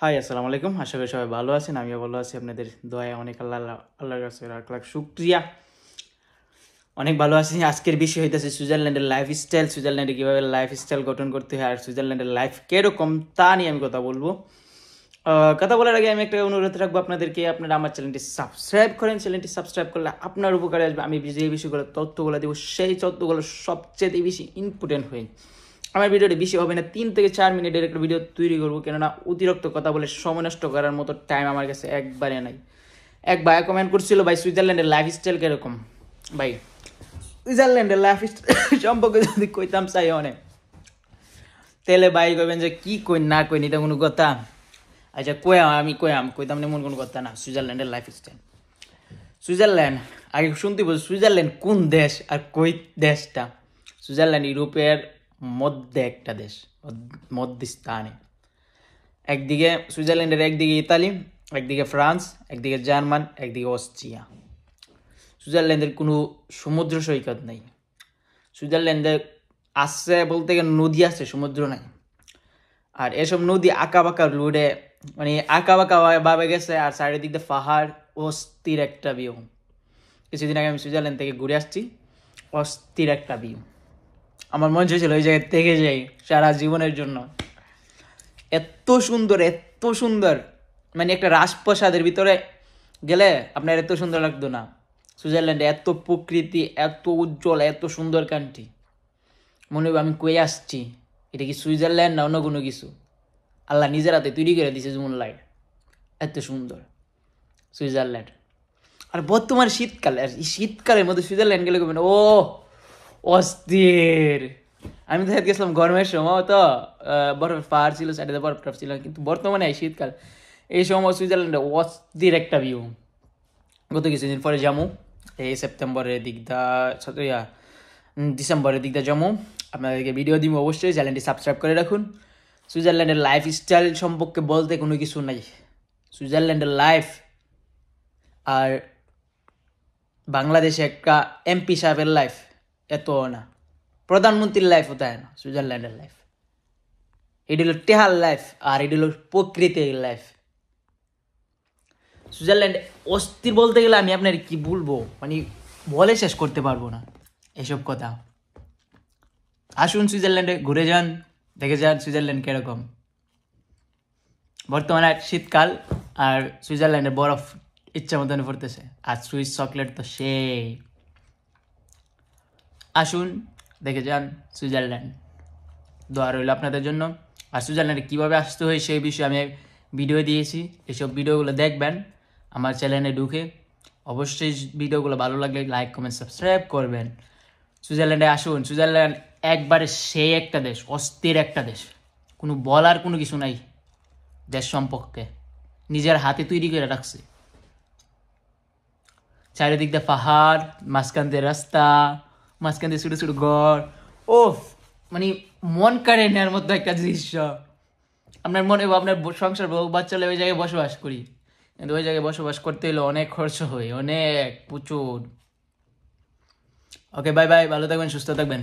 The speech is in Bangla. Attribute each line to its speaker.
Speaker 1: হাই, আসসালামু আলাইকুম। আশা করি সবাই ভালো আছেন। আমিও ভালো আছি। আপনাদের দোয়ায় অনেক আল্লাহর কাছে লাখ লাখ শুকরিয়া। অনেক ভালো আছি। আজকের বিষয় হইতেছে সুইজারল্যান্ডের লাইফস্টাইল। সুইজারল্যান্ডে কীভাবে লাইফস্টাইল গঠন করতে হয় আর সুইজারল্যান্ডের লাইফ কীরকম তা নিয়ে আমি কথা বলবো। কথা বলার আগে আমি একটা অনুরোধ রাখবো আপনাদেরকে, আপনারা আমার চ্যানেলটি সাবস্ক্রাইব করেন। চ্যানেলটি সাবস্ক্রাইব করলে আপনার উপকারে আসবে। আমি যে বিষয়গুলো তথ্যগুলো দেবো সেই তথ্যগুলো সবচেয়ে বেশি ইম্পর্টেন্ট হয়। আমার ভিডিওটি বেশি হবে না, 3 থেকে 4 মিনিটের একটা ভিডিও তৈরি করবো, কেননা অতিরিক্ত কথা বলে সময় নষ্ট করার মতো টাইম আমার কাছে একবারে নাই। এক ভাই কমেন্ট করছিল, ভাই সুইজারল্যান্ডের লাইফস্টাইল কীরকম। ভাই সুইজারল্যান্ডের লাইফস্টাইল সম্পর্কে যদি কইতাম চাই অনেক, তাহলে ভাই কইবেন যে কি কই না কই নিতে কোনো কথা। আচ্ছা আমি কইতাম এমন কোনো কথা না। সুইজারল্যান্ডের লাইফস্টাইল, সুইজারল্যান্ড আগে শুনতে বলছি সুইজারল্যান্ড কোন দেশ আর কই দেশটা। সুইজারল্যান্ড ইউরোপের মধ্যে একটা দেশ, মধ্যস্থানে। একদিকে সুইজারল্যান্ডের একদিকে ইতালি, একদিকে ফ্রান্স, একদিকে জার্মান, একদিকে অস্ট্রিয়া। সুইজারল্যান্ডের কোনো সমুদ্র সৈকত নেই। সুইজারল্যান্ডে আছে বলতে গেলে নদী আছে, সমুদ্র নাই। আর এসব নদী আঁকা বাঁকা রোডে, মানে আঁকা বাঁকা ভাবে গেছে, আর চারিদিক দিয়ে পাহাড়, অস্থির একটা ভিউ। কিছুদিন আগে আমি সুইজারল্যান্ড থেকে ঘুরে আসছি, অস্থির একটা ভিউ। আমার মনে হয়েছিল ওই জায়গায় থেকে যাই সারা জীবনের জন্য। এত সুন্দর, এত সুন্দর, মানে একটা রাজপ্রাসাদের ভিতরে গেলে আপনার এত সুন্দর লাগতো না। সুইজারল্যান্ডে এত প্রকৃতি, এত উজ্জ্বল, এত সুন্দর কান্ট্রি, মনে হবে আমি কই আসছি। এটা কি সুইজারল্যান্ড না অন্য কোনো কিছু? আল্লাহ নিজের হাতে তৈরি করে দিয়েছে যেমন লাইট, এত সুন্দর সুইজারল্যান্ড। আর বর্তমান শীতকাল, আর এই শীতকালের মধ্যে সুইজারল্যান্ড গেলে কবেন ও অস্থির। আমি তো গেছিলাম গরমের সময়, তো বরফের পাহাড় ছিল, সাইডে বরফ টরফ ছিল, কিন্তু বর্তমানে এই শীতকাল, এই সময় সুইজারল্যান্ডে অস্থির একটা ভিউ। গত কিছুদিন পরে যাবো, এই সেপ্টেম্বরের দিকটা, ডিসেম্বরের দিকটা যাবো। আপনাদেরকে ভিডিও দিব অবশ্যই, চ্যানেলটি সাবস্ক্রাইব করে রাখুন। সুইজারল্যান্ডের লাইফস্টাইল সম্পর্কে বলতে কোনো কিছু নাই। সুইজারল্যান্ডের লাইফ আর বাংলাদেশে একটা এমপি সাহেবের লাইফ এত না, প্রধানমন্ত্রীর লাইফ হতে হয় না। সুইজারল্যান্ডের লাইফ এটি হলো টেহার লাইফ, আর এটি হলো প্রকৃতির লাইফ। সুইজারল্যান্ড অস্থির বলতে গেলে আমি আপনার কি বলবো, মানে বলে শেষ করতে পারবো না এসব কথা। আসুন সুইজারল্যান্ডে ঘুরে যান, দেখে যান সুইজারল্যান্ড কিরকম। বর্তমানে শীতকাল, আর সুইজারল্যান্ডে বরফ ইচ্ছা মতন পড়তেছে, আর সুইস চকলেট তো সেই। আসুন দেখে যান সুইজারল্যান্ড। দোয়া রইল আপনাদের জন্য। আর সুইজারল্যান্ডে কীভাবে আসতে হয় সেই বিষয়ে আমি ভিডিও দিয়েছি, এসব ভিডিওগুলো দেখবেন আমার চ্যানেলে ঢুকে। অবশ্যই ভিডিওগুলো ভালো লাগলে লাইক কমেন্ট সাবস্ক্রাইব করবেন। সুইজারল্যান্ডে আসুন। সুইজারল্যান্ড একবারে সেই একটা দেশ, অস্থির একটা দেশ, কোনো বলার কোনো কিছু নাই। দেশ সম্পর্কে নিজের হাতে তৈরি করে রাখছে। চারিদিক দিয়ে পাহাড়, মাঝখান দিয়ে রাস্তা, মাঝখান দিয়ে ছোটো ছোটো ঘর। ও মানে মন কাড়ে নেওয়ার মতো একটা দৃশ্য। আপনার মনে আপনার সংসার বাচ্চা ওই জায়গায় বসবাস করি, কিন্তু ওই জায়গায় বসবাস করতে হলে অনেক খরচ হয়, অনেক প্রচুর। ওকে, বাই বাই, ভালো থাকবেন, সুস্থ থাকবেন।